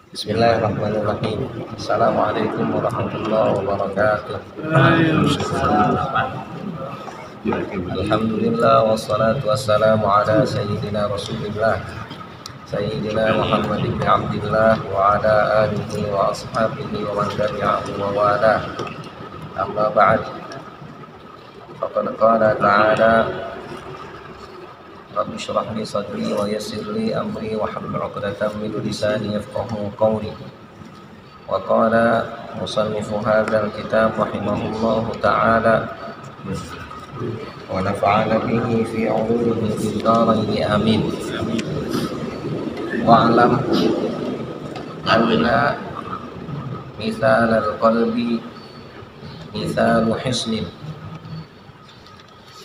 Bismillahirrahmanirrahim. Assalamualaikum warahmatullahi wabarakatuh. Alhamdulillah wassalatu wassalamu ala sayyidina Rasulillah Sayyidina Muhammad ibn Abdillah wa ala alihi wa ashabihi wa man tabi'ahu wa wala. Amma ba'd. Faqad qala ta'ala Rabbi shrah li sadri wa yassir li amri wa hlul 'uqdatam min lisani yafqahu qawli. Wa qala musannifu hadzal kitab rahimahullahu ta'ala wa nafa'ana bihi fi 'ulumihi fid dharain amin. Wa'lam anna mithal al-qalbi mithalu hisnin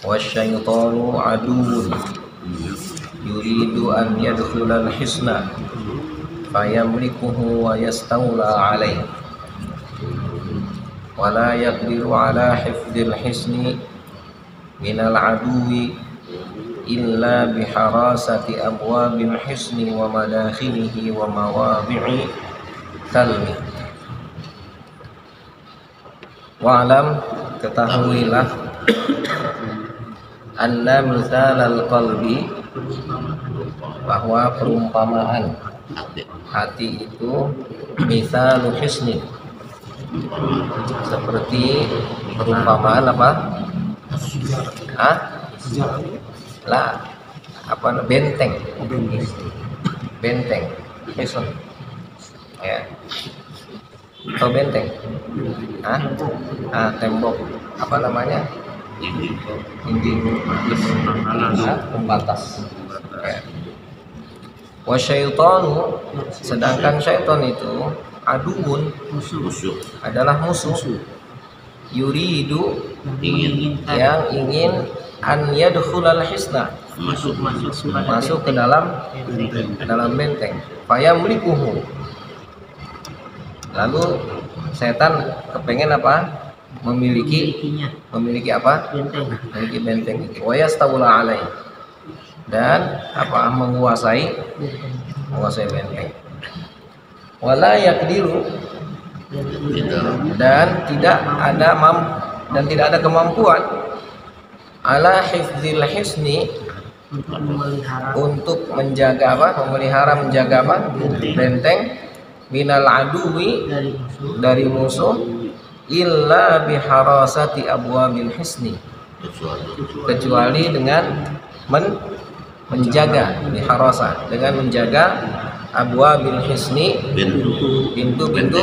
wasyaitanu aduwwun yuridu an yadkhula al-hisna fayamlikuhu wa yastawla alayhi wa la yaqdiru ala hifdhil hisni minal aduwi illa biharasati abwabil hisni wa madakhilihi wa mawadi'i salmi. Wa'lam, ketahuilah, anna mithalal qalbi, bahwa perumpamaan hati itu mithalu hisnin, seperti perumpamaan apa? Benteng. Benteng. Hisn. Ya. Atau benteng. Tembok. Apa namanya? Dinding pembatas. Ya. Wa syaitanu, sedangkan syaitan itu aduun, adalah musuh. Yuridu, yang ingin an yadkhulal hisna, masuk ke dalam benteng. Fayamlikuhu, lalu setan kepengen apa? Memiliki apa? Memiliki benteng itu. Wa yastawla alaihi, dan apa? Menguasai benteng. Wala yaqdiru, dan tidak ada kemampuan ala hifdzil hisni, untuk menjaga apa? Menjaga apa? Benteng, minal aduwi, dari musuh, illa biharasati abwabil hisni, kecuali dengan menjaga, biharasa, dengan menjaga abwabil hisni, pintu-pintu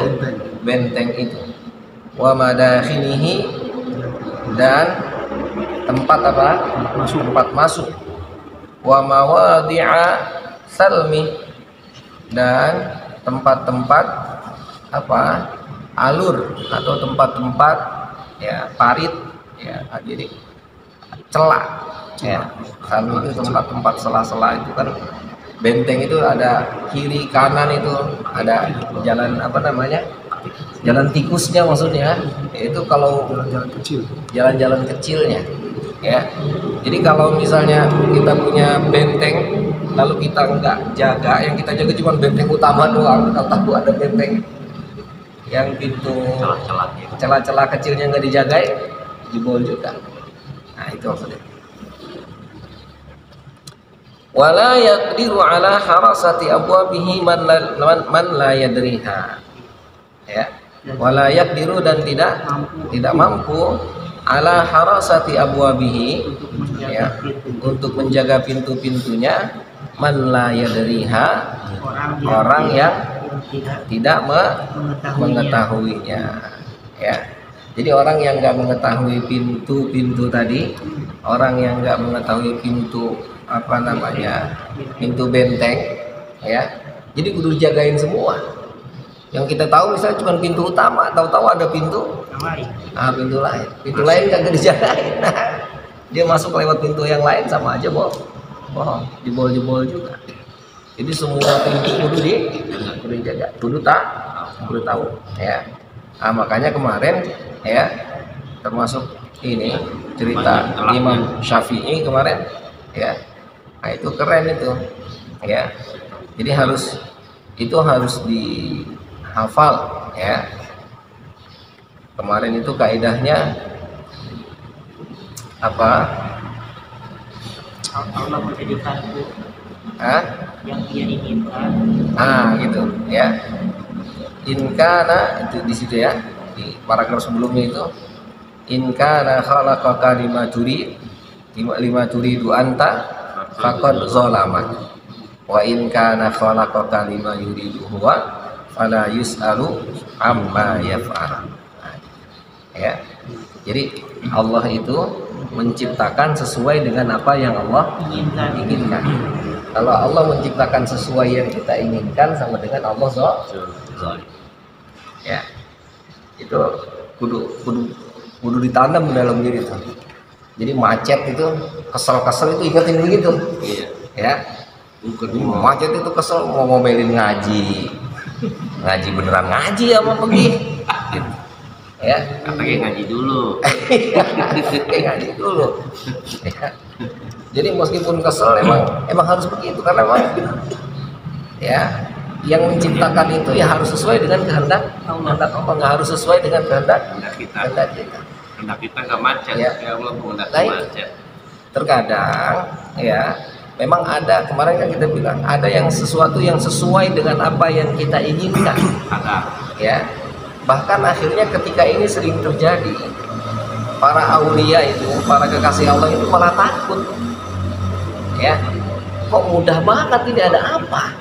benteng itu, wa madakhilihi, dan tempat apa? Tempat masuk, wa mawadi'a salmi, dan tempat-tempat apa? Alur atau tempat-tempat ya parit ya, jadi celah ya. Salmi itu tempat-tempat sela-sela, itu kan benteng itu ada kiri kanan, itu ada jalan apa namanya? Jalan tikusnya maksudnya. Itu kalau jalan-jalan kecilnya ya. Jadi kalau misalnya kita punya benteng lalu kita enggak jaga, yang kita jaga cuma benteng utama doang, kita tahu ada benteng yang pintu celah-celah kecilnya enggak dijaga, jebol juga. Nah, itu maksudnya. Wala yaqdiru ala harasati abwabihi man la yadriha. Ya. Wala yaqdiru, dan tidak mampu ala harasati abwabihi, ya, untuk menjaga pintu-pintunya, man la yadriha, orang yang tidak mengetahuinya, ya. Jadi orang yang enggak mengetahui pintu-pintu tadi, orang yang enggak mengetahui pintu apa namanya? Pintu benteng, ya. Jadi kudu jagain semua. Yang kita tahu misalnya cuma pintu utama, tahu-tahu ada pintu lain. Pintu lain kagak dijagain. Dia masuk lewat pintu yang lain, sama aja bohong, jebol-jebol juga. Jadi semua pintu kudu dijaga, kudu tahu, ya. Makanya kemarin ya, termasuk ini cerita Imam Syafi'i kemarin ya. Itu keren itu ya. Jadi harus itu harus dihafal ya. Kemarin itu kaidahnya apa? Allah menjadikanku yang dia inginkan. Gitu ya. Inkana itu di situ ya, di paragraf sebelumnya itu, inkana khalaqaka lima turidu anta faqad zalamak wa inkana khalaqaka lima yuridu huwa fala yus'alu amma yaf'al. Ya. Jadi Allah itu menciptakan sesuai dengan apa yang Allah inginkan. Kalau Allah menciptakan sesuai yang kita inginkan sama dengan Allah zalim. Ya. Itu kudu ditanam dalam diri itu. Jadi macet itu kesel itu ingetin begitu. Iya. Ya. Macet itu kesel mau ngomelin ngaji. Ngaji beneran ngaji apa pergi? Ya, pakai ngaji dulu. ngaji dulu. Ya. Jadi meskipun kesel emang harus begitu karena memang ya yang menciptakan itu ya harus sesuai dengan kehendak Allah, nggak harus sesuai dengan kehendak kita. Kehendak kita nggak macet, ya Allah kehendak macet. Terkadang ya memang ada, kemarin kan kita bilang ada yang sesuatu yang sesuai dengan apa yang kita inginkan. Ada. Ya. Bahkan akhirnya ketika ini sering terjadi, para aulia itu, para kekasih Allah itu malah takut. Ya, kok mudah banget, ini ada apa?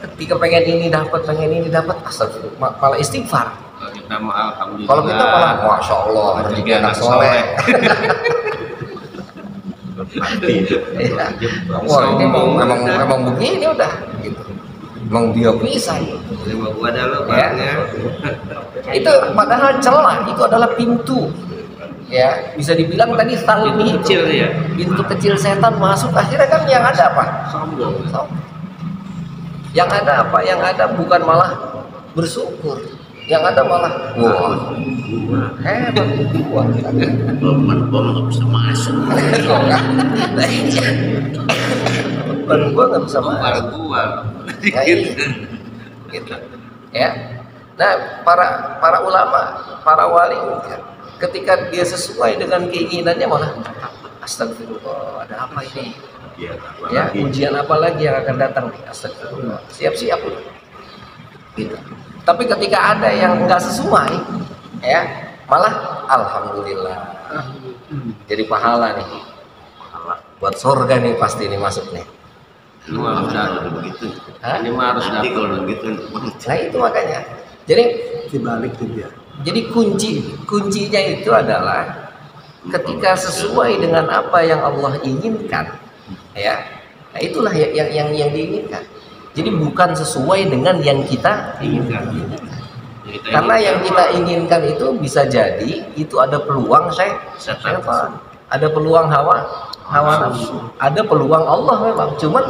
Ketika pengen ini dapat, astagfirullah, malah istighfar. Kalau kita mau alhamdulillah. Kalau kita malah masya Allah, rezeki anak soleh. Wah ini memang begini udah, gitu. Memang dia bisa. Terima gua dah lo, ya. Itu padahal celah, itu adalah pintu. Ya, bisa dibilang tadi talmi kecil ya. Pintu kecil setan masuk, akhirnya kan yang ada apa? Sombong. Yang ada apa? Yang ada bukan malah bersyukur. Yang ada malah wah. Hebat gua. Bom nggak bisa masuk. Bukan gua nggak bisa masuk. Gua. Gitu. Ya. Nah, para ulama, para wali ketika dia sesuai dengan keinginannya malah astagfirullah, ada apa ini? Ya, ujian apa lagi yang akan datang nih? Astagfirullah. Siap-siap udah. Gitu. Tapi ketika ada yang enggak sesuai, ya, malah alhamdulillah. Jadi pahala nih. Pahala buat surga nih pasti ini masuk nih. Ini mah harus dapet begitu. Ini mah harus dapet begitu. Nah itu makanya. Jadi dibalik tuh dia. Jadi kuncinya itu adalah ketika sesuai dengan apa yang Allah inginkan, ya. Nah itulah yang diinginkan. Jadi bukan sesuai dengan yang kita inginkan. Karena yang kita inginkan itu bisa jadi itu ada peluang setan, ada peluang hawa nafsu, ada peluang Allah memang. Cuman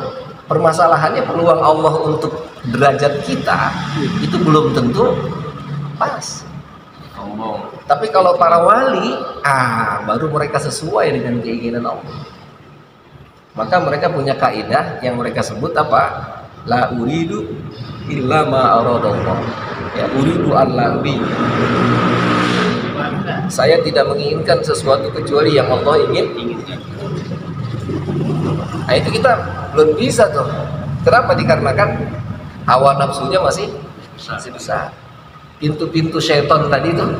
permasalahannya peluang Allah untuk derajat kita itu belum tentu pas. Tapi kalau para wali, baru mereka sesuai dengan keinginan Allah. Maka mereka punya kaidah yang mereka sebut apa? La uridu illa ma aradallah. Ya, uridu alla bi. Saya tidak menginginkan sesuatu kecuali yang Allah inginkan. Nah itu kita belum bisa tuh. Kenapa? Dikarenakan hawa nafsunya masih besar. Pintu-pintu syaitan tadi tuh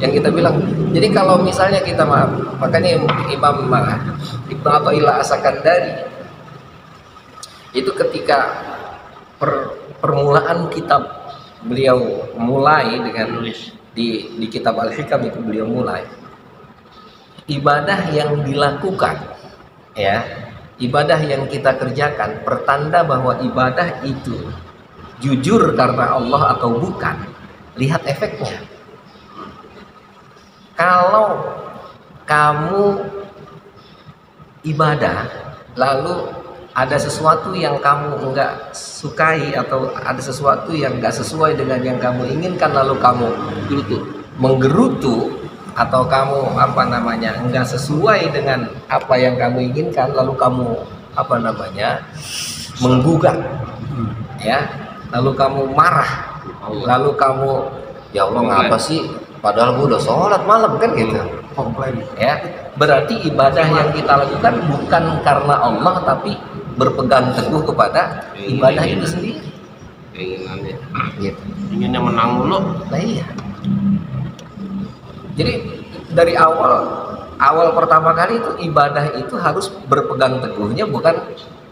yang kita bilang. Jadi kalau misalnya kita makanya Imam Ibnu Athaillah As-Sakandari itu ketika permulaan kitab beliau mulai dengan di kitab Al-Hikam itu beliau mulai ibadah yang dilakukan, ya, ibadah yang kita kerjakan pertanda bahwa ibadah itu jujur karena Allah atau bukan, lihat efeknya. Kalau kamu ibadah lalu ada sesuatu yang kamu enggak sukai atau ada sesuatu yang enggak sesuai dengan yang kamu inginkan lalu kamu menggerutu atau kamu enggak sesuai dengan apa yang kamu inginkan lalu kamu menggugat, ya, lalu kamu marah, lalu kamu ya Allah ngapa sih, padahal gue udah sholat malam kan gitu, komplain ya, berarti ibadah yang kita lakukan bukan karena Allah tapi berpegang teguh kepada ibadah itu sendiri. Keinginannya Gitu. inginnya menang dulu. Nah iya. Jadi dari awal pertama kali itu ibadah itu harus berpegang teguhnya bukan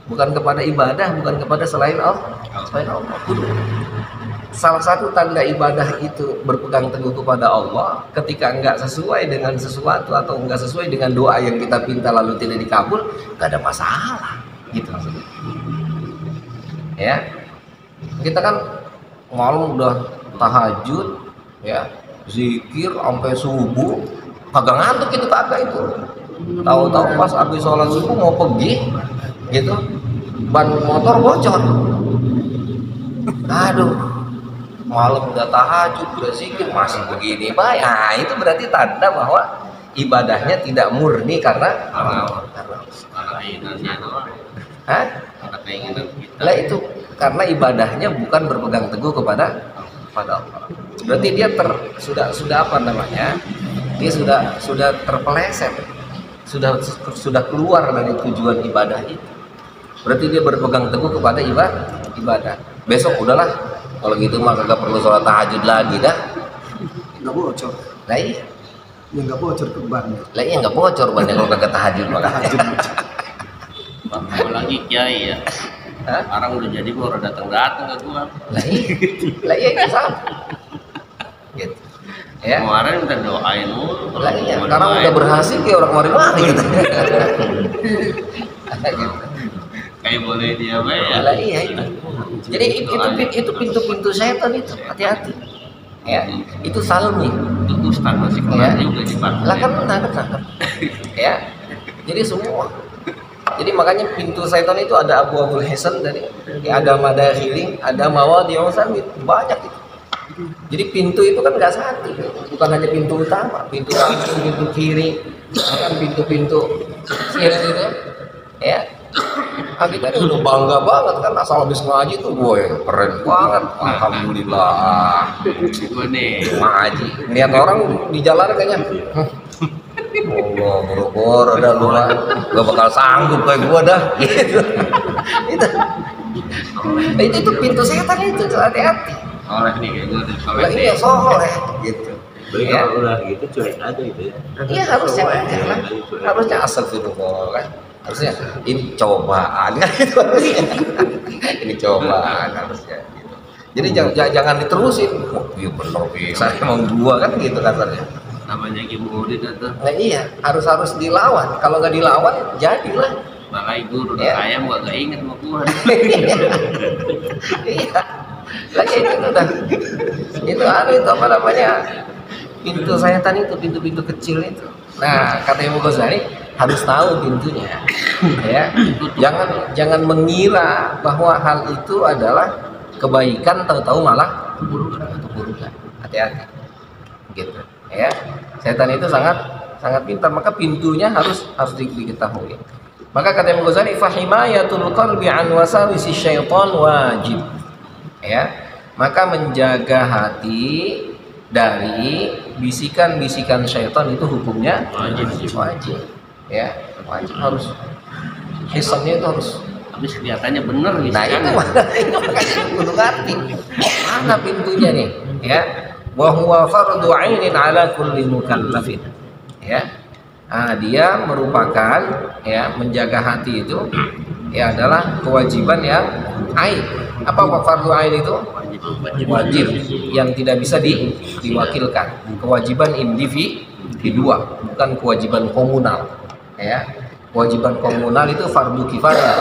kepada ibadah, bukan kepada selain Allah. Selain Allah. Salah satu tanda ibadah itu berpegang teguh kepada Allah ketika enggak sesuai dengan sesuatu atau enggak sesuai dengan doa yang kita pinta lalu tidak dikabul, enggak ada masalah. Gitu maksudnya. Ya. Kita kan malam udah tahajud, ya, zikir sampai subuh, kagak ngantuk itu kagak itu. Tahu-tahu pas habis sholat subuh mau pergi, gitu, ban motor bocor. Aduh, malam udah tahajud, udah zikir masih begini, baik. Nah, itu berarti tanda bahwa ibadahnya tidak murni karena keinginannya doang. Hah? Karena keinginan kita. Lah itu karena ibadahnya bukan berpegang teguh kepada Allah. Berarti dia sudah apa namanya? Dia sudah terpeleset. Sudah keluar dari tujuan ibadah itu. Berarti dia berpegang teguh kepada ibadah. Besok udahlah, kalau gitu mah kagak perlu sholat tahajud lagi dah. nggak bocor Lah iya. ya nggak bocor ke ban Lah iya nggak bocor banyak kalau kagak tahajud mah. Apalagi kiai ya. Hah? Sekarang udah jadi gua udah datang ke gua. Lah iya itu sama. Gitu. Ya. Kemarin udah doain mulu. Lah iya, sekarang udah berhasil kayak orang mari-mari gitu. Kayak boleh dia ya. Lah iya itu. Jadi itu pintu-pintu setan itu, hati-hati. Ya, itu salmi. Itu ustaz masih Ya. kelas juga dipakai. Lah kan benar. Ya. Jadi semua. Jadi makanya pintu setan itu ada Abwaabul Hisan dari, ya, ada Madakhiling, ada Mawadhi'us Samit, banyak itu. Jadi pintu itu kan nggak satu, bukan hanya pintu utama, pintu kiri, kan pintu kiri itu, ya. Nah, kita ini udah bangga banget kan asal habis ngaji tuh, boy, keren banget, alhamdulillah. Gua nih. Ngaji, lihat orang di jalan kayaknya, Allah, boro-boro dah lu mah, gak bakal sanggup kayak gua dah, gitu. Itu pintu setan itu, hati-hati. Oleh nih kayak gua nih. Lah iya soleh gitu. Jadi Ya. kalau udah gitu cuek aja gitu ya. Iya harusnya aja lah. Harusnya astagfirullah kan. Harusnya ini cobaan kan itu harusnya. Ini cobaan harusnya gitu. Jadi jangan diterusin. Oh, iya bener bisa emang gua kan gitu kasarnya. Namanya Murid itu. Nah iya harus dilawan. Kalau nggak dilawan jadilah. Makanya guru udah Ya. kaya gak inget sama gua. Iya. Lagi itu apa namanya, pintu setan itu, pintu kecil itu. Nah kata Imam Ghazali harus tahu pintunya, ya. Jangan mengira bahwa hal itu adalah kebaikan, tahu-tahu malah keburukan. Hati-hati, gitu. Ya, setan itu sangat pintar, maka pintunya harus diketahui. Maka kata Imam Ghazali, fahimayatul qalbi an wasawisi syaitan wajib. Ya, maka menjaga hati dari bisikan-bisikan syaitan itu hukumnya wajib. Ya, wajib harus. Hisannya itu harus. Habis kelihatannya bener gitu. Nah itu makanya kudu ngerti mana pintunya nih, ya. Wa huwa fardu 'ainin 'ala kulli mukallafin. Ya. Nah, dia merupakan, ya, menjaga hati itu ya adalah kewajiban yang ain. Apa fardu ain itu? Wajib yang tidak bisa diwakilkan. Kewajiban individual, bukan kewajiban komunal. Ya. Kewajiban komunal itu fardu kifayah.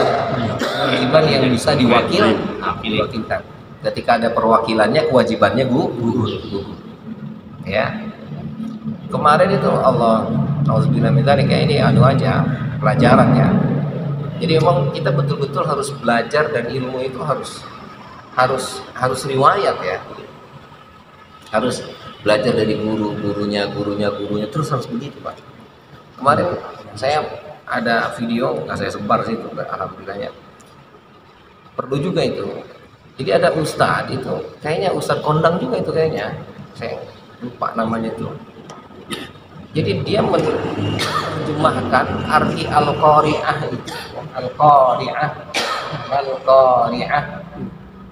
Kewajiban yang bisa diwakilkan. Ketika ada perwakilannya, kewajibannya gugur. Ya. Kemarin itu auzubillah min dzalik, kayak ini aja pelajaran ya. Jadi memang kita betul-betul harus belajar, dan ilmu itu harus riwayat ya. Harus belajar dari gurunya terus harus begitu, Pak. Kemarin saya ada video, nggak saya sebar sih itu, alhamdulillahnya. Perlu juga itu Jadi ada ustadz itu, kayaknya ustadz kondang juga itu kayaknya, saya lupa namanya itu. Jadi dia menerjemahkan arti al-qari'ah itu, al-qari'ah, al-qari'ah,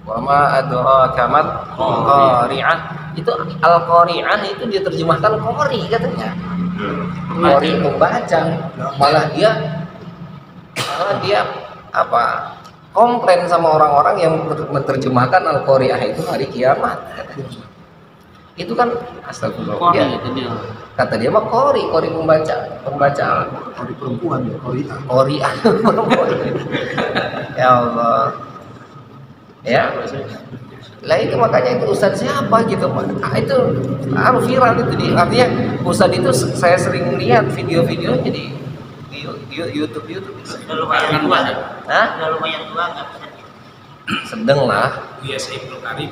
wa ma adraka mat qari'ah. Itu al-qari'ah itu diterjemahkan qari katanya. Qari membaca, malah dia apa? Komplain sama orang-orang yang menerjemahkan al-qari'ah itu hari kiamat. Itu kan astagfirullah. Kata dia mah qari pembaca. Qari perempuan ya, qari'ah. Qari'ah. Ya Allah. Ya. Lah itu makanya itu ustadz siapa gitu. Itu viral itu artinya ustadz itu saya sering lihat video-videonya di YouTube. Udah lumayan tua kan? Hah? Udah lumayan tua nggak bisa. Sedang lah. Iya, Saiful Karim.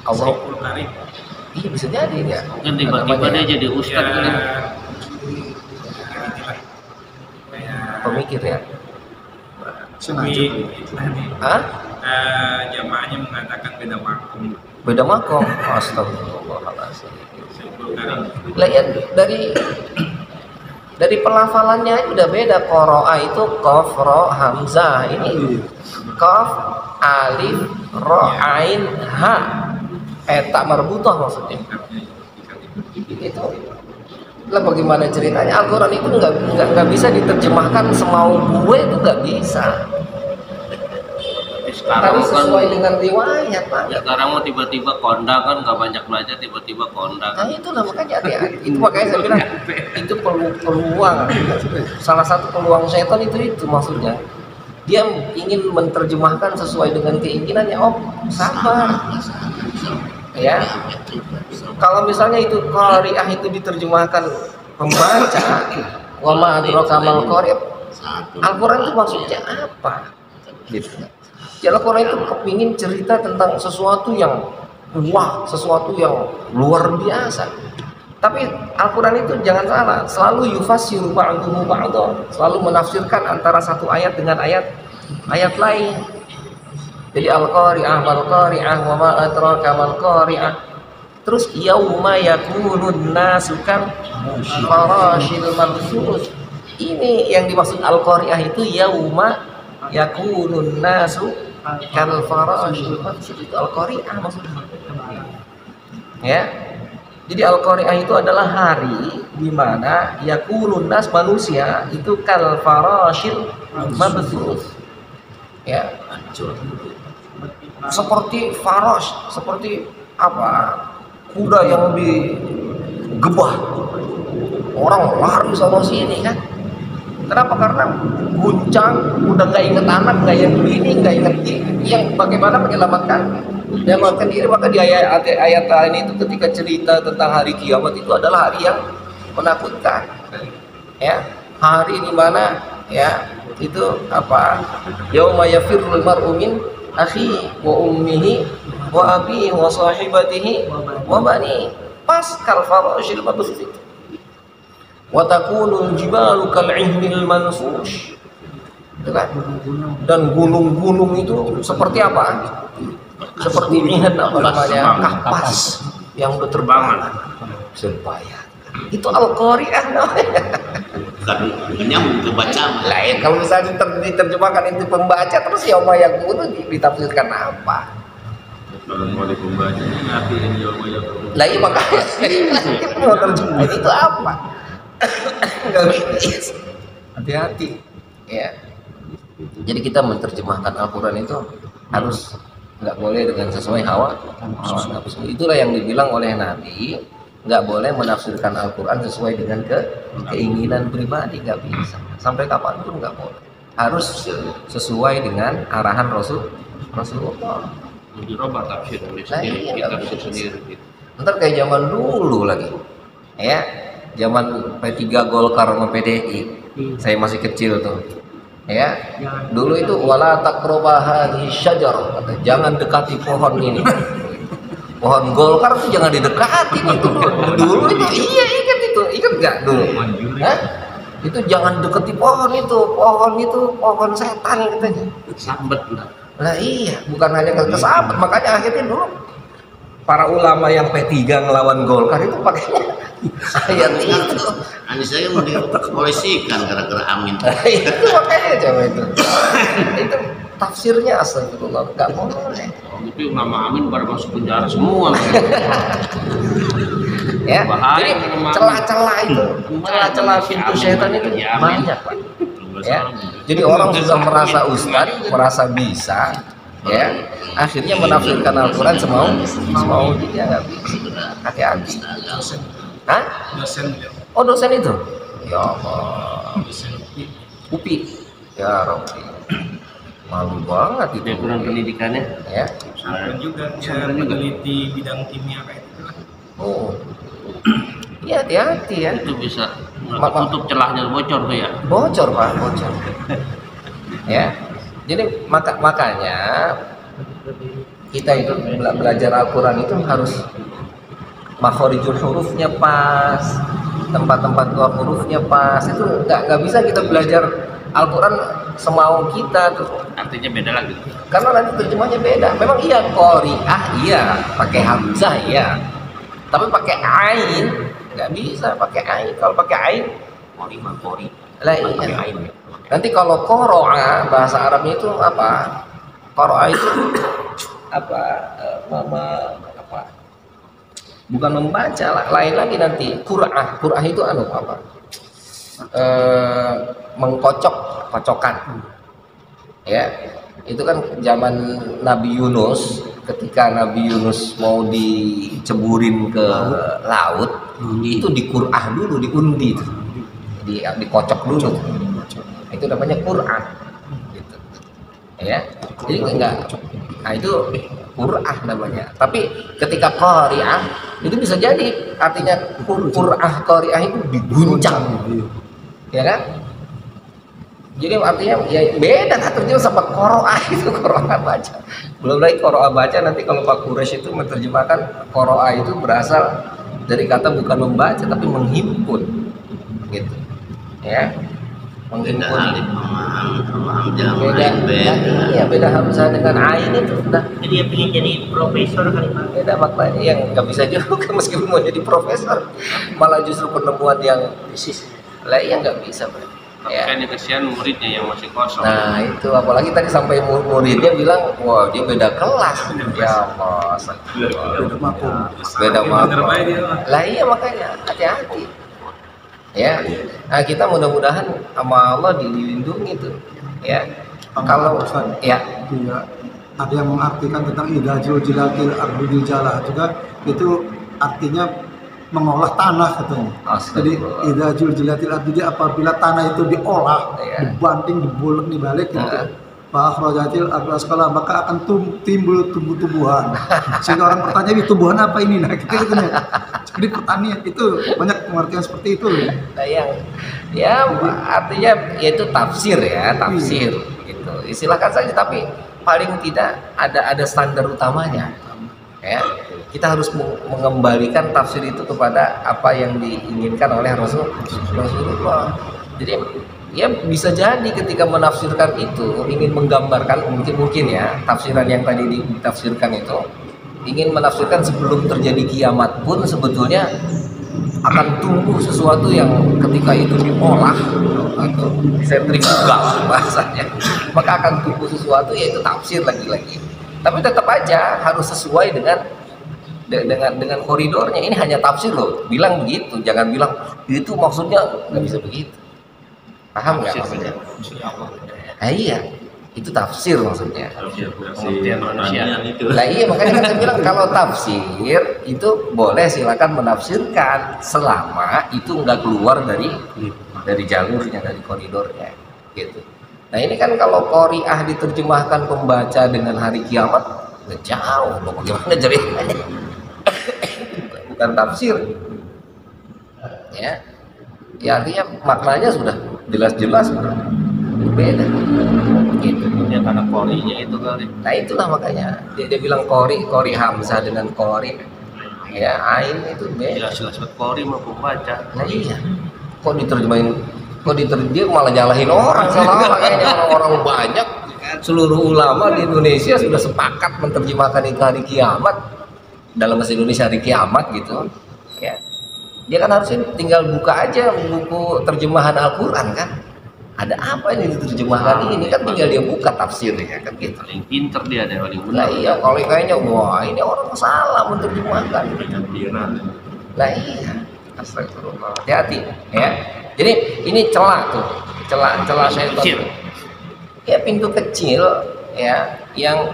Allah. Saiful Karim. Iya bisa jadi ya. Kan tiba-tiba dia jadi ustadz kan. Pemikir ya. Sengaja. Hah? Jamaahnya mengatakan beda makom. Beda makom. Astagfirullahaladzim. Saiful Karim. Lah ya dari pelafalannya udah beda. Qoro'a itu qaf, ro, hamzah. Ini qaf, alif, ro, ain, ha. Tak marbutah maksudnya. Itu. Lah bagaimana ceritanya? Al-Quran itu nggak bisa diterjemahkan semau gue, itu nggak bisa. Sekarang Tapi sesuai dengan riwayat, Pak. Ya sekarang mau tiba-tiba kondang kan nggak banyak belajar tiba-tiba kondang. Nah itulah makanya hati-hati. Itu makanya saya bilang itu peluang. Salah satu peluang setan itu maksudnya. Dia ingin menerjemahkan sesuai dengan keinginannya. Oh, sabar. Ya. Kalau misalnya itu qari'ah itu diterjemahkan pembaca, wa ma adraka mal qari'. Al-Qur'an itu maksudnya apa? Gitu. Al-Quran itu kepingin cerita tentang sesuatu yang wah, sesuatu yang luar biasa. Tapi Al-Quran itu jangan salah, selalu yufassiru ba'duhu ba'dha, selalu menafsirkan antara satu ayat dengan ayat lain. Jadi al-qari'ah wal qari'ah wa ma adraka mal qari'ah. Terus yauma yakunun nasu kal farashil mabthus. Ini yang dimaksud al-qari'ah itu yauma yakunun nasu kal farashil mabthus, itu al-qari'ah maksudnya. Ya. Jadi al-qari'ah itu adalah hari di mana yakunun nas manusia itu kal farashil mabthus. Ya, seperti farash, seperti apa? Kuda yang digebah. Orang lari sama sini kan. Kenapa? Karena guncang, udah nggak inget anak, nggak inget ini, nggak inget yang bagaimana menyelamatkan diri. Maka di ayat lain itu ketika cerita tentang hari kiamat itu adalah hari yang menakutkan. Ya, hari di mana ya itu apa? Yauma yafirrul mar'u min akhi wa ummihi wa abihi wa sahibatihi wa bani. Pas kal farashil mabthus itu. Wa takunul jibalu kal'ihnil manfush. Itu kan? Dan gunung-gunung itu seperti apa? Seperti ihan apa namanya? Kapas yang udah terbangan. Serbayat. Itu al-qari'ah namanya. Bukan nyambung ke bacaan. Lah ya, kalau misalnya diterjemahkan itu pembaca terus yauma yakunu ditafsirkan apa? Kalau mau dipembacanya ngapain yauma yakunu? Lah iya makanya mau terjemahin itu apa? Enggak bisa. Hati-hati. Ya. Jadi kita menerjemahkan Al-Quran itu harus nggak boleh dengan sesuai hawa nafsu. Itulah yang dibilang oleh Nabi, nggak boleh menafsirkan Al-Quran sesuai dengan keinginan pribadi, nggak bisa. Sampai kapanpun nggak boleh. Harus sesuai dengan arahan Rasulullah. Dirubah tafsir Iya, kita bisa sendiri. Ntar kayak zaman dulu lagi, ya, zaman P3 Golkar sama PDI. Saya masih kecil tuh, ya. Dulu itu wala taqrabu hadhihi syajar, jangan dekati pohon ini. Pohon Golkar tuh jangan didekatin itu dulu itu. Iya, ingat nggak dulu? Hah? Itu jangan dekati pohon itu pohon setan katanya. Sambet lah. Lah iya, bukan hanya ke sahabat, makanya akhirnya dulu para ulama yang P3 ngelawan Golkar itu pakainya ayat itu. Anies saya mau dipolisikan gara-gara Amin. Itu makanya coba itu. Itu tafsirnya astagfirullah, nggak boleh. Itu nama Amin baru masuk penjara semua. Ya, Bahaya, jadi nama celah-celah itu, celah-celah pintu setan itu banyak, Pak. Ya, jadi orang sudah merasa ustaz, merasa bisa, ya, akhirnya menafsirkan Al-Quran semau dia nggak bisa. Hati-hati. Hah? Oh dosen itu? Ya Allah. UPI. Ya Rabbi. Malu banget itu. Kurang pendidikannya. Ya. Pesantren juga dia meneliti bidang kimia kayak gitu. Oh. Iya hati-hati ya. Itu bisa tutup celahnya bocor tuh ya. Bocor Pak, bocor. Ya. Jadi makanya kita itu belajar Al-Quran itu harus makhorijul hurufnya pas, tempat-tempat keluar hurufnya pas. Itu nggak bisa kita belajar Al-Quran semau kita tuh. Artinya beda lagi. Karena nanti terjemahnya beda. Memang iya qori'ah iya, pakai hamzah iya. Tapi pakai ain nggak bisa pakai ain. Kalau pakai ain qori. Lah iya. Nanti kalau qoro'a bahasa Arabnya itu apa? Qoro'a itu apa? Bukan membaca, lain lagi nanti. Qur'ah itu apa? Kocokan. Ya, itu kan zaman Nabi Yunus, ketika Nabi Yunus mau diceburin ke laut, itu diqur'ah dulu, diundi, dikocok dulu. Itu namanya Qur'an. Gitu. Ya, jadi enggak. Nah itu Qur'ah namanya. Tapi ketika qari'ah itu bisa jadi artinya Qur'ah qari'ah itu diguncang. Ya kan? Jadi artinya ya beda kan terjemah sama qoro'ah itu qoro'ah baca. Belum lagi qoro'ah baca nanti kalau Pak Quraisy itu menerjemahkan qoro'ah itu berasal dari kata bukan membaca tapi menghimpun. Gitu. Ya. Beda alif sama Iya beda hamzah dengan ain itu sudah. Jadi dia pengen jadi profesor kali Pak. Beda maknanya yang nggak bisa juga meskipun mau jadi profesor malah justru penemuan yang lah yang nggak bisa Pak. Ya. Kan kesian muridnya yang masih kosong. Nah itu apalagi tadi sampai muridnya bilang wah dia beda kelas ya mas beda makom lah iya makanya hati-hati ya. Nah kita mudah-mudahan sama Allah dilindungi tuh ya. Kalau ya ada yang mengartikan tentang idajul jilatil ardul jalah juga itu artinya mengolah tanah katanya. Jadi idajul jilatil ardul apabila tanah itu diolah, dibanting, dibolak, dibalik gitu. Pak Akhrajatil ardul askala maka akan timbul tumbuh-tumbuhan. Sehingga orang bertanya ini tumbuhan apa ini? Nah gitu ya. Jadi pertanian itu banyak pengertian seperti itu. Nah, ya artinya yaitu tafsir ya, tafsir gitu. Silakan saja tapi paling tidak ada standar utamanya. Ya, kita harus mengembalikan tafsir itu kepada apa yang diinginkan oleh Rasulullah. Jadi ya bisa jadi ketika menafsirkan itu ingin menggambarkan mungkin ya tafsiran yang tadi ditafsirkan itu ingin menafsirkan sebelum terjadi kiamat pun sebetulnya akan tumbuh sesuatu yang ketika itu diolah atau sentrifugal bahasanya maka akan tumbuh sesuatu yaitu tafsir lagi-lagi. Tapi tetap aja harus sesuai dengan koridornya. Ini hanya tafsir loh. Bilang begitu, jangan bilang itu maksudnya nggak bisa begitu. Paham nggak maksudnya? Nah, iya, itu tafsir maksudnya. Lah iya makanya kan saya bilang kalau tafsir itu boleh silakan menafsirkan selama itu nggak keluar dari jalurnya, dari koridornya, gitu. Nah ini kan kalau qori'ah diterjemahkan pembaca dengan hari kiamat jauh loh bagaimana ceritanya bukan tafsir ya artinya maknanya sudah jelas-jelas beda gitu Ya karena qori'nya itu kali. nah itulah makanya dia bilang qori hamzah dengan qori ya ain itu beda Jelas-jelas qori mau pembaca. nah iya kok diterjemahin dia malah nyalahin orang salah kayaknya orang-orang banyak seluruh ulama di Indonesia sudah sepakat menerjemahkan itu hari kiamat, dalam bahasa Indonesia hari kiamat gitu ya. Dia kan harusnya tinggal buka aja buku terjemahan Al-Quran kan, ada apa ini diterjemahkan ini kan, tinggal dia buka tafsirnya kan gitu. Paling pinter dia deh, paling Lah benar. iya, kalau kayaknya wah ini orang salah menerjemahkan. Lah iya, astagfirullah, hati-hati ya. Jadi ini celah tuh, celah syaitan. Ya pintu kecil ya, yang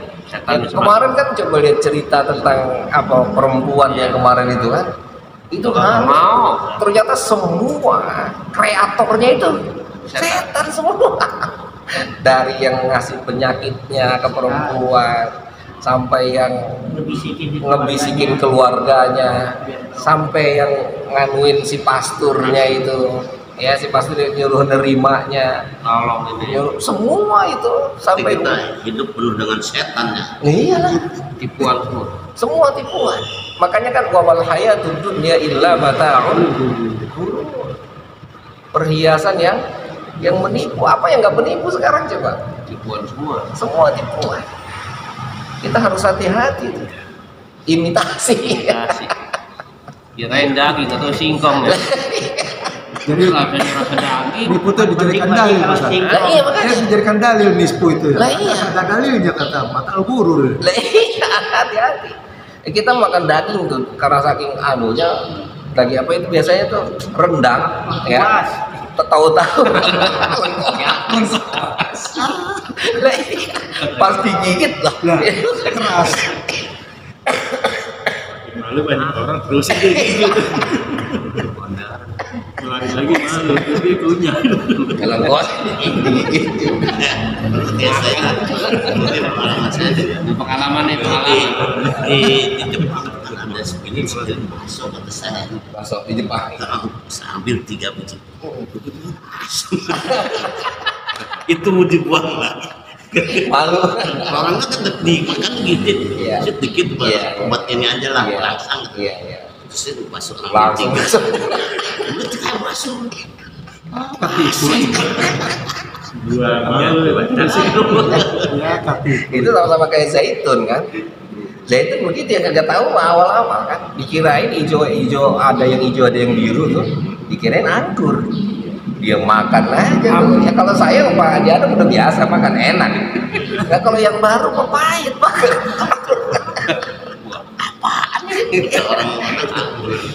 kemarin kan coba lihat cerita tentang apa perempuan yang kemarin itu kan, itu kan ternyata semua kreatornya itu setan semua. Dari yang ngasih penyakitnya ke perempuan sampai yang ngebisikin keluarganya, sampai yang nganuin si pasturnya itu ya, si pastur nyuruh nerimanya, Tolong ini semua itu sampai kita hidup penuh dengan setan ya. iyalah, tipuan semua tipuan. Makanya kan wamal hayatud dunya illa mata'un, perhiasan yang menipu. Apa yang nggak menipu sekarang coba? tipuan semua. Semua tipuan. Kita harus hati-hati tuh. Imitasi. Kirain daging atau singkong ya. Jadi rasa daging. nipu itu dijadikan dalil, Ustaz. Lah iya makanya. Dijadikan dalil nispu itu ya. Lah iya. Ada dalilnya kata mata al-ghurur. Lah iya, hati-hati. Kita makan daging tuh karena saking anunya, daging apa itu biasanya tuh rendang ya. Tahu-tahu. Lah iya. Pas digigit lah. Keras. Malu banyak orang terusin kayak gitu. Lari lagi malu, terus dia punya. Kalau gua digigit. Kayak saya pengalaman saya Di pengalaman nih, di Jepang kan ada segini masuk kata saya. Masuk di Jepang. Saya ambil 3 biji. Itu mau dibuang lagi. Malu. Orangnya kan dimakan gitu, Iya. sedikit Iya. buat ini aja lah, Iya. langsung. Iya, iya. Terus itu masuk Langsung ambil 3. masuk. Udah kayak masuk. Dua malu Ya kati. Itu sama-sama kayak zaitun kan. Zaitun begitu ya, kagak tahu awal-awal kan. Dikirain hijau-hijau, ada yang hijau ada yang biru tuh. Dikirain anggur. Dia makan aja tuh. Ya kalau saya Pak Haji Adam udah biasa makan enak. Nah kalau yang baru kok pahit banget. Apaan ini? Orang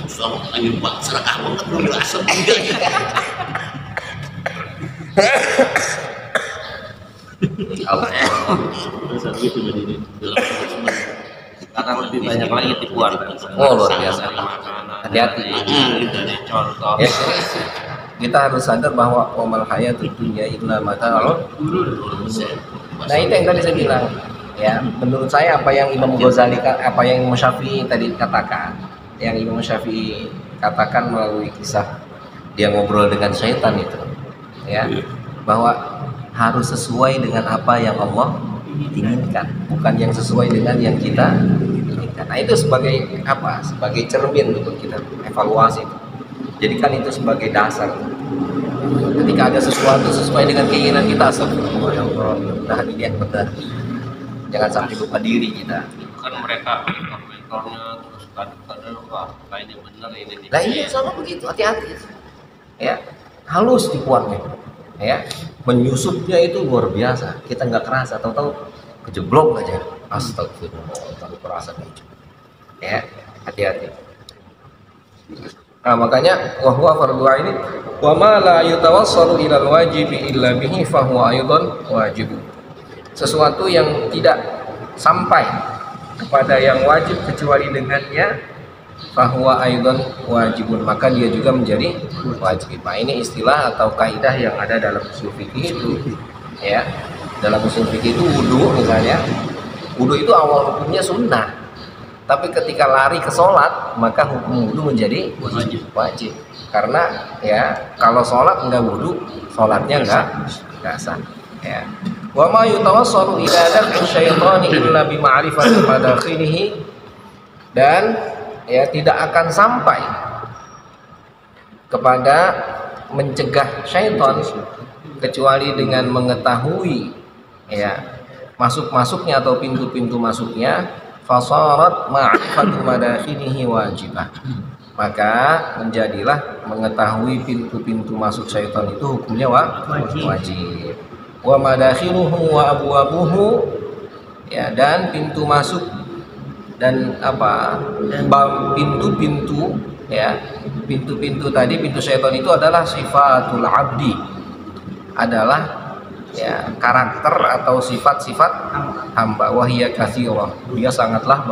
sama angin bak serakah banget belum asem. Saat itu begini. sekarang lebih banyak lagi tipuan. Oh luar biasa. Dari makanan, Hati-hati. dari contoh. Ya. Kita harus sadar bahwa wamal hayatud dunya illa mata'ul. Nah itu yang tadi saya bilang ya, menurut saya apa yang Imam Ghazali, apa yang Imam Syafi'i tadi katakan, yang Imam Syafi'i katakan melalui kisah dia ngobrol dengan syaitan itu ya, bahwa harus sesuai dengan apa yang Allah inginkan, bukan yang sesuai dengan yang kita inginkan. Nah itu sebagai apa? Sebagai cermin untuk kita evaluasi. Jadikan itu sebagai dasar. Ketika ada sesuatu sesuai dengan keinginan kita, astagfirullah ya Allah, mudah-mudahan ini yang benar. Jangan sampai lupa diri kita. Kan mereka mentornya terus kadang-kadang wah ini bener ini nih. Nah iya sama begitu, hati-hati. Ya, halus tipuannya. Ya, menyusupnya itu luar biasa. Kita nggak kerasa, tahu-tahu kejeblok aja. Astagfirullah, tahu perasaan itu. Ya, hati-hati. Nah makanya wahwa fardu ini wa ma la yatawassalu ila al-wajibi illa bihi fa huwa aidan wajib. Sesuatu yang tidak sampai kepada yang wajib kecuali dengannya fa huwa aidan wajibun, maka dia juga menjadi wajib. Nah, ini istilah atau kaidah yang ada dalam usul fikih itu ya. Dalam usul fikih itu wudu misalnya. Wudu itu awal hukumnya sunnah. Tapi ketika lari ke sholat, maka hukum wudu menjadi wajib. Karena ya kalau sholat enggak wudu, sholatnya enggak sah. Ya. Wa ma yutawassalu ila daf'i syaitani illa bi ma'rifati madakhilihi, dan ya tidak akan sampai kepada mencegah syaitan kecuali dengan mengetahui ya masuknya atau pintu-pintu masuknya, fasarat ma'rifatu madakhilihi wajibah. Maka menjadilah mengetahui pintu-pintu masuk syaitan itu hukumnya wajib. Wa madakhiluhu wa abwabuhu, ya, dan pintu masuk dan pintu-pintu, ya, pintu-pintu tadi, pintu syaitan itu adalah sifatul abdi, adalah, ya, karakter atau sifat-sifat hamba. Wahiyya katsirah, dia sangatlah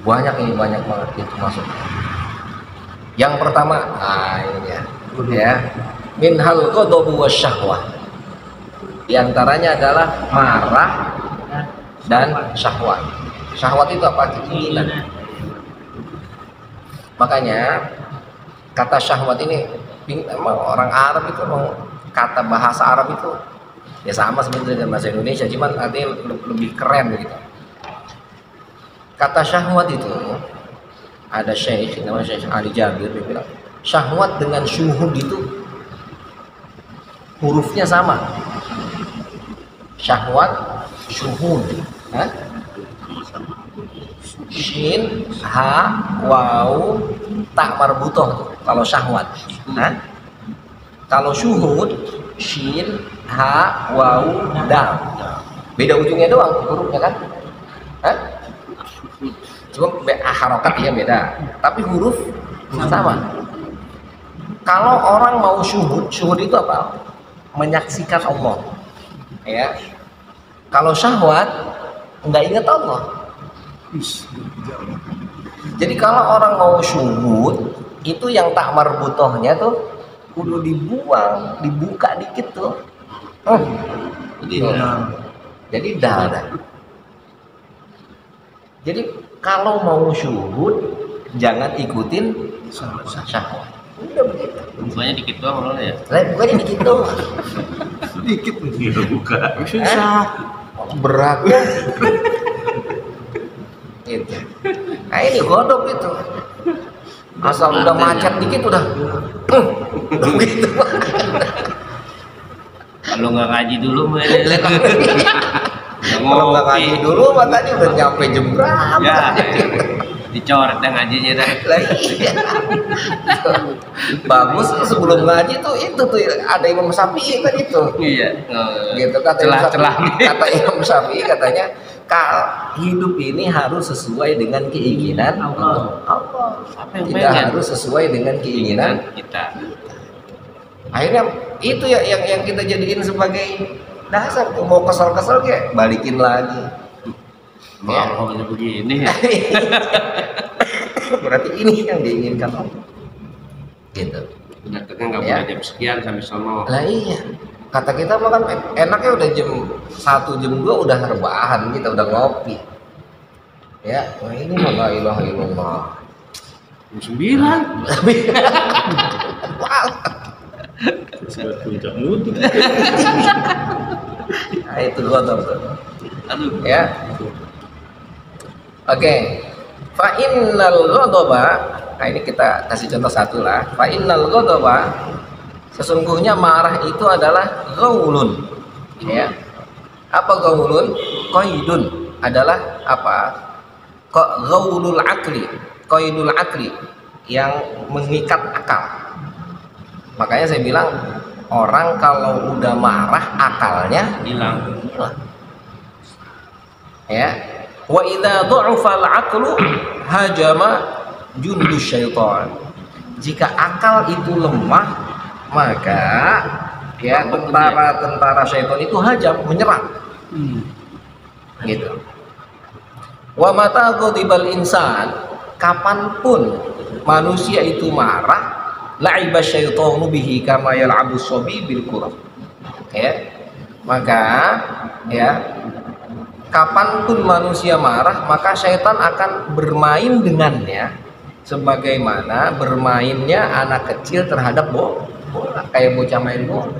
banyak ini, banyak banget pintu masuk. Yang pertama, ini ya, minhal ghadabu wasyahwah. Di antaranya adalah marah dan syahwat. Syahwat itu apa? Keinginan. Makanya kata syahwat ini, emang orang Arab itu, kata bahasa Arab itu ya sama sebenarnya dengan bahasa Indonesia, cuman artinya lebih keren gitu. Kata syahwat itu, ada Syekh namanya Syekh Ali Jabir, dia bilang syahwat dengan syuhud itu hurufnya sama. Syahwat, syuhud, shin, ha, waw, ta marbutoh kalau syahwat. Kalau syuhud, shin, ha, waw, dal. Beda ujungnya doang hurufnya kan? Cuma harokatnya beda, tapi huruf sama. Kalau orang mau syuhud itu apa? Menyaksikan Allah, ya. Kalau syahwat nggak ingat Allah. Jadi kalau orang mau syuhud itu yang tak marbutohnya tuh kudu dibuang, dibuka dikit tuh. Jadi dah. Jadi kalau mau syuhud jangan ikutin syahwat. Udah begitu. Bukanya dikit doang loh ya. Bukanya dikit doang. Dikit buka. Susah. Berat. Gitu. Nah ini godok itu. Asal udah macet dikit udah. Begitu. Kalau nggak ngaji dulu kalau nggak ngaji dulu makanya udah nyampe jam berapa ya, dicoret dah ngajinya dah. Bagus sebelum ngaji tuh itu tuh ada Imam Syafi'i kan itu. Iya. Gitu kata Imam Syafi'i katanya hidup ini harus sesuai dengan keinginan Allah. Kita harus sesuai dengan keinginan kita. Akhirnya itu ya yang kita jadiin sebagai dasar. Mau kesel-kesel kayak balikin lagi. Ngomongnya begini ya. Berarti ini yang diinginkan Allah. Gitu. Datangnya nggak boleh jam sekian sampai sono. Lah iya. Kata kita mah kan enaknya udah jam 1 jam 2 udah rebahan, kita udah ngopi. Ya, wah ini mah la ilaha illallah. Jam 9. Puncak mutu. Nah, itu godok tuh. Aduh. Ya. Oke. Fa innal ghadaba, nah ini kita kasih contoh satu lah. Fa innal ghadaba, sesungguhnya marah itu adalah ghaulun. Ya. Apa ghaulun? Qaidun adalah apa? Ghaulul akli. Qaidul akli yang mengikat akal. Makanya saya bilang orang kalau udah marah akalnya Hilang. Ya. Wa idza dha'afa al-'aqlu hajama jundus syaitan. Jika akal itu lemah, maka ya tentara syaitan itu hajam, menyerang. Gitu. Wa mata ghadibal insan, kapanpun manusia itu marah, la'iba syaitanu bihi kama yal'abu shabi bil qurah. Ya. Maka ya kapanpun manusia marah, maka syaitan akan bermain dengannya sebagaimana bermainnya anak kecil terhadap bola, kayak bocah main bola.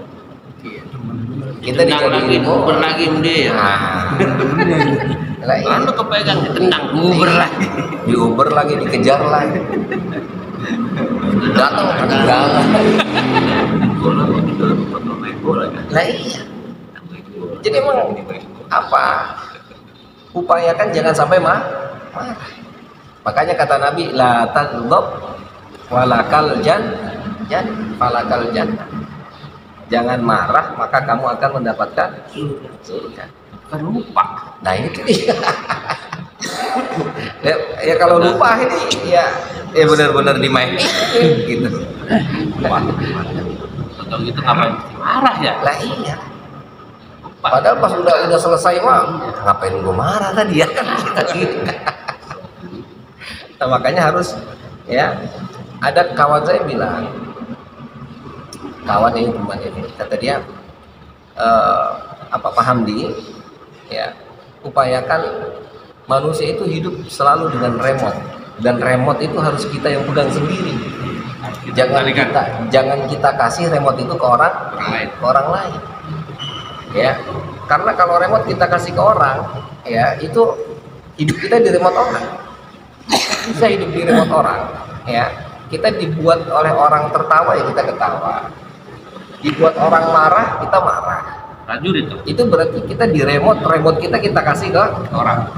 Kita dijadiin uber lagi dia. Lah Anu kepegang ditendang uber lagi. Diuber lagi, dikejar lagi. Datang tendangan. Bola kita main bola kan. Lah iya. Jadi emang apa? Upayakan jangan sampai marah. Makanya kata Nabi, la taghdab walakal falakal jannah. Jangan marah maka kamu akan mendapatkan surga. Kan lupa. Nah ini dia. ya kalau lupa ini ya benar-benar dimainin gitu. Atau gitu ngapain marah ya? Lah iya. Padahal pas udah selesai mah ngapain gue marah tadi ya kan? Nah, makanya harus ya, ada kawan saya bilang, kawan ini teman ini kata dia Pak Hamdi ya, upayakan manusia itu hidup selalu dengan remote, dan remote itu harus kita yang pegang sendiri. Jangan kita kasih remote itu ke orang lain. Ya, karena kalau remote kita kasih ke orang, ya itu hidup kita di remote orang. Bisa hidup di remote orang, ya. Kita dibuat oleh orang tertawa ya kita ketawa. Dibuat orang marah kita marah. Prajurit itu. Itu berarti kita di remote kita kasih ke orang.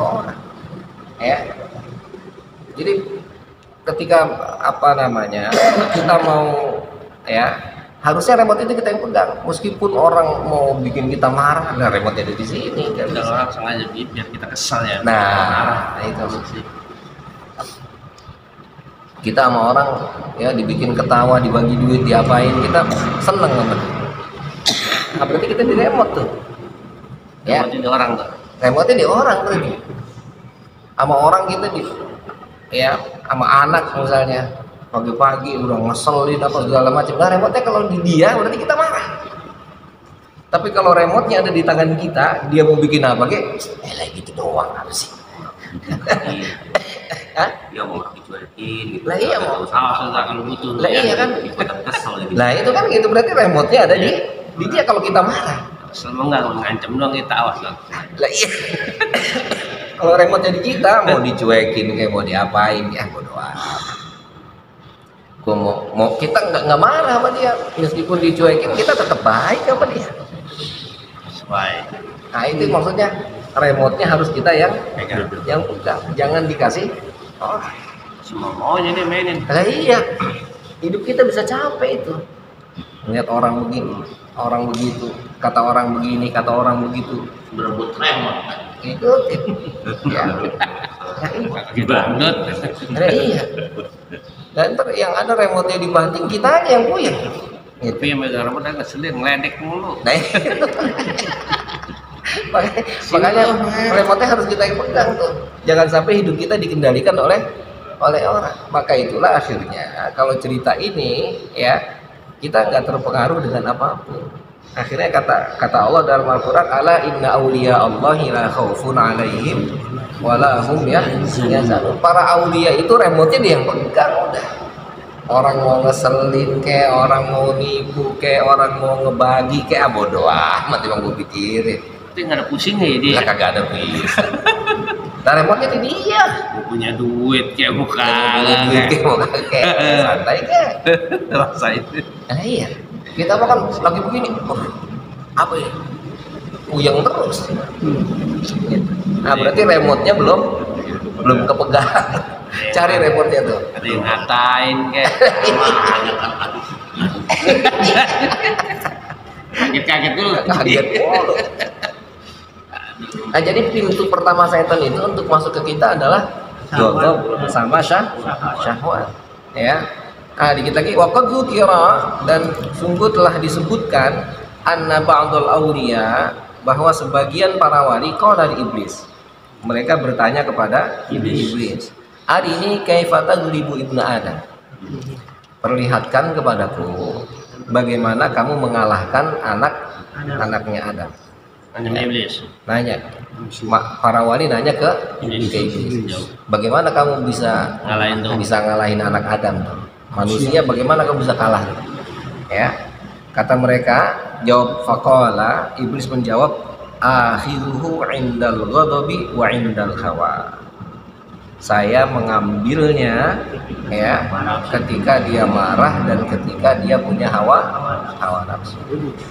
Ya. Jadi ketika kita mau ya, harusnya remote itu kita yang pegang. Meskipun orang mau bikin kita marah, nah remote ada di sini. Kalau orang sengaja biar kita kesal ya. Nah, itu sih. Kita sama orang ya dibikin ketawa, dibagi duit, diapain, kita seneng banget. Nah, berarti kita di remote tuh. Ya. Remote di orang tuh. Remote di orang berarti. Sama orang kita sama anak misalnya. Pagi-pagi udah ngeselin apa segala macam. Nah, remote-nya kalau di dia berarti kita marah. Tapi kalau remote-nya ada di tangan kita, dia mau bikin apa gitu doang apa sih? Dia mau dicuekin gitu. Lah iya mau. Kalau butuh. Lah iya kan. Kesel gitu. Lah itu kan gitu berarti remote-nya ada di dia kalau kita marah. Selama enggak ngancem doang kita awas kan. Lah iya. Kalau remote-nya di kita mau dicuekin kayak mau diapain ya bodo amat. Gua mau kita nggak marah sama dia, meskipun dicuekin kita tetap baik sama dia. Baik. Nah itu maksudnya remote-nya harus kita yang pegang, jangan dikasih Semua maunya dia mainin. Lah iya, hidup kita bisa capek itu. Lihat orang begini, orang begitu, kata orang begini, kata orang begitu. Berebut remote. Itu ya. Banget. Nah, iya. Dan yang ada remote-nya dibanting, kita aja yang puyeng. Gitu. Tapi yang megang remote kan ngeselin, ngeledek mulu. Nah, makanya remote-nya harus kita yang pegang tuh. Jangan sampai hidup kita dikendalikan oleh orang. Maka itulah akhirnya kalau cerita ini ya kita nggak terpengaruh dengan apapun. Akhirnya kata Allah dalam Al-Quran, ala inna awliya Allahi la khawfun alaihim wala hum yahzanun. Para awliya itu remote-nya dia yang pegang udah. Orang mau ngeselin kayak, orang mau nipu kayak, orang mau ngebagi kayak, bodo amat emang gue pikirin. Tapi nggak ada pusingnya ya dia. Lah kagak ada bisa. Nah remote-nya di dia. Gue punya duit kayak bukan. Duit kayak mau kayak santai kayak. Rasain. Nah iya. Kita makan lagi begini, apa ya? Puyeng terus. Nah berarti remote-nya belum kepegang. Cari remote-nya tuh. Ada yang ngatain kayak. Kaget dulu. Kaget dulu. Nah jadi pintu pertama setan itu untuk masuk ke kita adalah ghadab sama syahwat. Ya. Nah, dikit lagi waqad dzukira, dan sungguh telah disebutkan anna ba'dul awliya, bahwa sebagian para wali qala li iblis. Mereka bertanya kepada iblis. Hari ini kaifa taghlibu ibnu Adam? Perlihatkan kepadaku bagaimana kamu mengalahkan anaknya Adam. Nanya iblis. Nanya. Para wali nanya ke iblis. Bagaimana kamu bisa ngalahin anak Adam tuh? Manusia bagaimana kamu bisa kalah? Ya, kata mereka, jawab faqala, iblis menjawab, akhiruhu indal ghadabi wa indal hawa. saya mengambilnya ya ketika dia marah dan ketika dia punya hawa nafsu.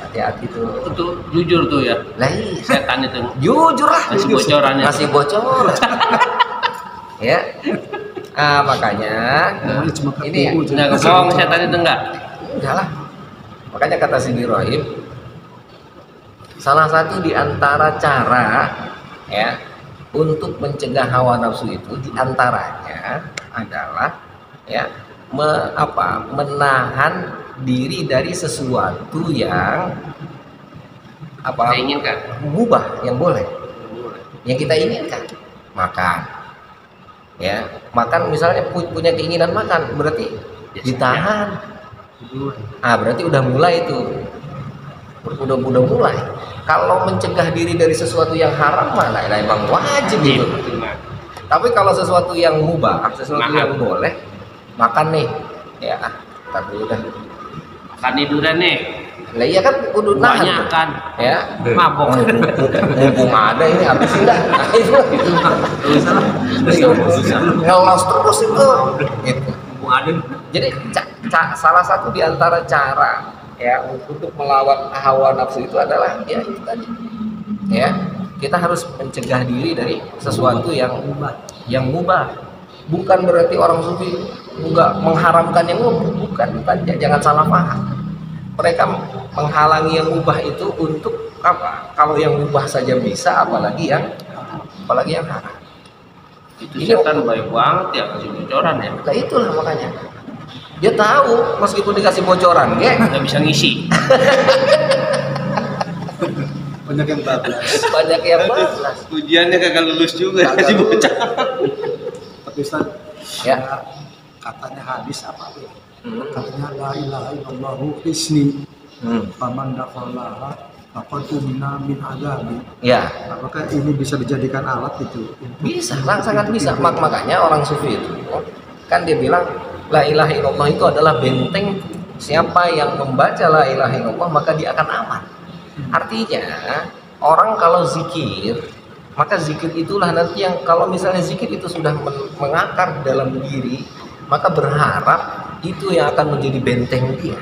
Hati-hati tuh. Itu jujur tuh ya. Lah iya. Setan itu. Jujur lah. Kasih bocorannya. Kasih bocor. Ya. Makanya ini Enggak bohong setan itu enggak. enggak lah. Makanya kata Sidi Rohim, salah satu di antara cara ya untuk mencegah hawa nafsu itu diantaranya adalah ya menahan diri dari sesuatu yang Saya inginkan. mubah, yang boleh, yang kita inginkan. Makan ya, makan misalnya punya keinginan makan, berarti ditahan. Berarti udah mulai itu, udah mulai. Kalau mencegah diri dari sesuatu yang haram mana emang wajib gitu. Tapi kalau sesuatu yang mubah, sesuatu yang boleh, makan nih, ya tapi udah Makan tiduran nih. lah iya kan kudu nahan Banyak kan. ya Mabok. mumpung ada ini habis dah. Nah, itu ngelos terus itu gitu. Jadi salah satu di antara cara ya untuk melawan hawa nafsu itu adalah ya itu tadi ya kita harus mencegah diri dari sesuatu yang mubah. Bukan berarti orang sufi enggak mengharamkan yang mubah, bukan jangan salah paham. Mereka menghalangi yang mubah itu untuk apa? Kalau yang mubah saja bisa, apalagi yang haram. Itu setan baik banget ya, kasih bocoran ya. Nah itulah makanya dia tahu meskipun dikasih bocoran nggak bisa ngisi. Banyak yang bablas. Banyak yang bablas. Ujiannya kagak lulus juga, kasih bocoran. Tapi Ustaz, Ya. katanya hadis apa ya? Katanya la ilaha illallah hisni. Faman dakhalaha faqad umina min adabi. Ya, Apakah ini bisa dijadikan alat itu? bisa, sangat bisa. Makanya orang sufi itu kan dia bilang la ilaha illallah itu adalah benteng. Siapa yang membaca la ilaha illallah maka dia akan aman. Artinya orang kalau zikir, maka zikir itulah nanti yang kalau misalnya zikir itu sudah mengakar dalam diri, maka berharap itu yang akan menjadi benteng dia.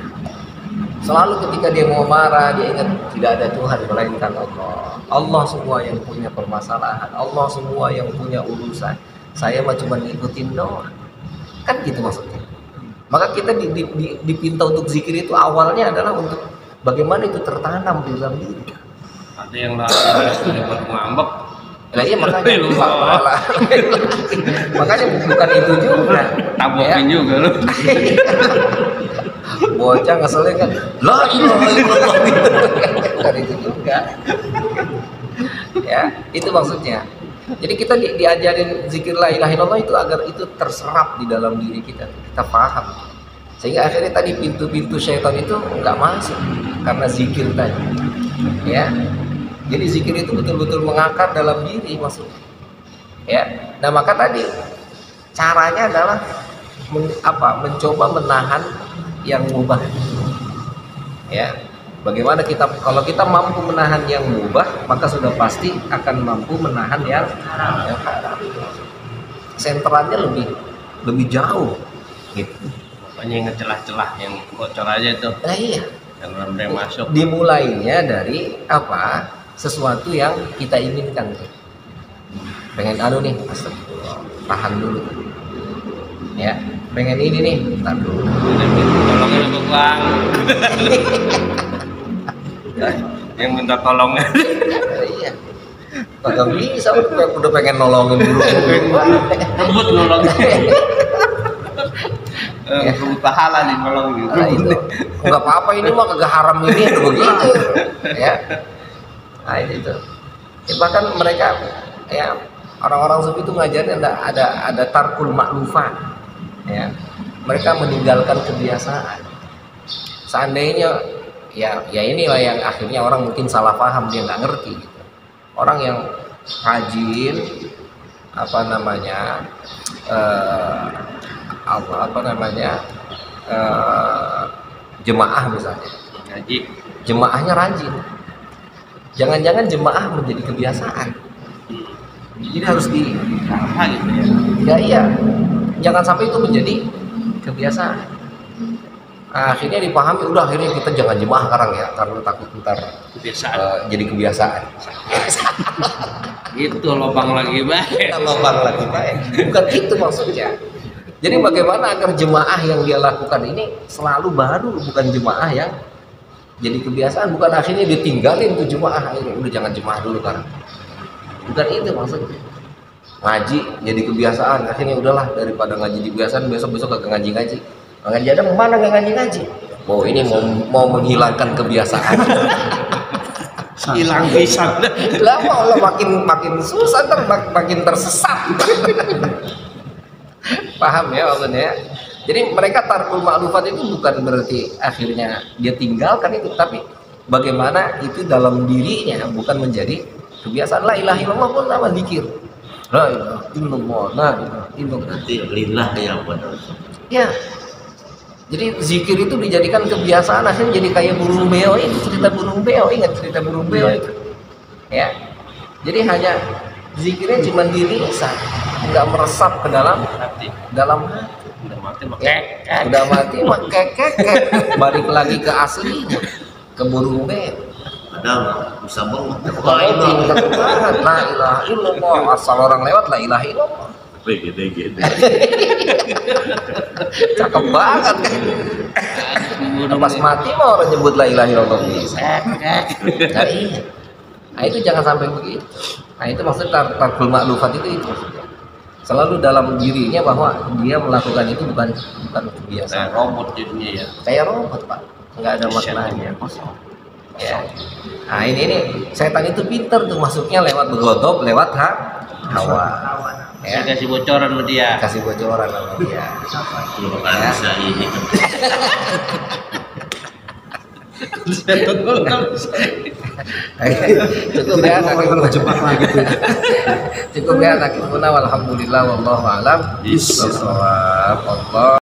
Selalu ketika dia mau marah, dia ingat tidak ada Tuhan melainkan Allah. Allah semua yang punya permasalahan, Allah semua yang punya urusan. Saya mah cuma ngikutin doang. Kan gitu maksudnya. Maka kita dipinta untuk zikir itu awalnya adalah untuk bagaimana itu tertanam di dalam diri. Ada yang lain baru ngambek. Nah, iya makanya makanya bukan itu juga. Tabokin juga lu. Bocah ngeselin kan, la ilaha illallah gitu. Bukan itu juga. Ya, itu maksudnya. Jadi kita diajarin zikir la ilaha illallah itu agar itu terserap di dalam diri kita paham. Sehingga akhirnya tadi pintu-pintu syaitan itu nggak masuk karena zikir tadi. Ya. Jadi zikir itu betul-betul mengakar dalam diri maksudnya. Ya. Nah, maka tadi caranya adalah mencoba menahan yang mubah. Ya. Bagaimana kalau kita mampu menahan yang mubah, maka sudah pasti akan mampu menahan yang haram. Sentralnya lebih jauh gitu. Pokoknya yang ngecelah-celah yang bocor aja itu. Nah, iya. Jangan sampai masuk. Dimulainya dari sesuatu yang kita inginkan. Pengen nih, astagfirullah, tahan dulu. Ya, pengen ini nih, tahan dulu. Tolongin aku bang. Yang minta tolongnya. Iya. Kagak bisa, udah pengen nolongin dulu. Rebut nolongin. Rebut pahala nih nolongin. Nah, itu nggak apa-apa, ini mah kagak haram ini begitu. Ya. Nah, itu. Bahkan mereka ya orang-orang sufi itu ngajarin ada tarkul ma'lufat. Ya. Mereka meninggalkan kebiasaan. Seandainya ya inilah yang akhirnya orang mungkin salah paham, dia nggak ngerti gitu. Orang yang rajin jemaah misalnya, jemaahnya rajin, jangan-jangan jemaah menjadi kebiasaan. Jadi harus di Apa gitu ya? ya iya, jangan sampai itu menjadi kebiasaan. Nah, akhirnya dipahami, udah akhirnya kita jangan jemaah sekarang ya, karena takut ntar Kebiasaan. jadi kebiasaan. Itu lubang lagi baik. Lubang lagi baik. Bukan itu maksudnya. Jadi bagaimana agar jemaah yang dia lakukan ini selalu baru, bukan jemaah yang jadi kebiasaan, bukan akhirnya ditinggalin tuh jemaah, akhirnya udah jangan jemaah dulu kan. Bukan itu maksudnya. Ngaji jadi kebiasaan, akhirnya udahlah daripada ngaji di kebiasaan besok-besok kagak ngaji-ngaji. Ngaji ada mana nggak ngaji-ngaji? Oh ini mau menghilangkan kebiasaan. Hilang bisa. Lama Allah makin susah ntar makin tersesat. Paham ya maksudnya? Jadi mereka tarkul ma'lufat itu bukan berarti akhirnya dia tinggalkan itu, tapi bagaimana itu dalam dirinya bukan menjadi kebiasaan. La ilaha illallah pun sama zikir. La ilaha illallah, la ilaha illallah. Nanti lillah ya pada. Ya. Jadi zikir itu dijadikan kebiasaan, akhirnya jadi kayak burung beo itu, cerita burung beo, ingat cerita burung beo itu. Ya. Jadi hanya zikirnya cuma di lisan, nggak meresap ke dalam hati. Udah mati Udah mati mah kekek. Balik lagi ke aslinya, ke burung beo. Padahal bisa banget. Tingkat banget, la ilaha illallah. Asal orang lewat la ilaha illallah. Gede. Cakep banget kan. Pas mati mah orang nyebut la ilaha illallah bisa. Nah, iya. Nah itu jangan sampai begitu. Nah itu maksudnya tarkul ma'lufat itu maksudnya. Selalu dalam dirinya bahwa dia melakukan itu bukan kebiasaan. Kayak robot jadinya ya. Kayak robot Pak, nggak ada maknanya, kosong. Ya. Nah ini setan itu pinter tuh masuknya lewat begodop, lewat hawa. Ya. Saya kasih bocoran sama dia. Kasih bocoran sama dia. Kalau kan bisa ini kan. Cukup ya, terjebak lagi tuh. cukup ya, walhamdulillah wallahu a'lam. Bismillah.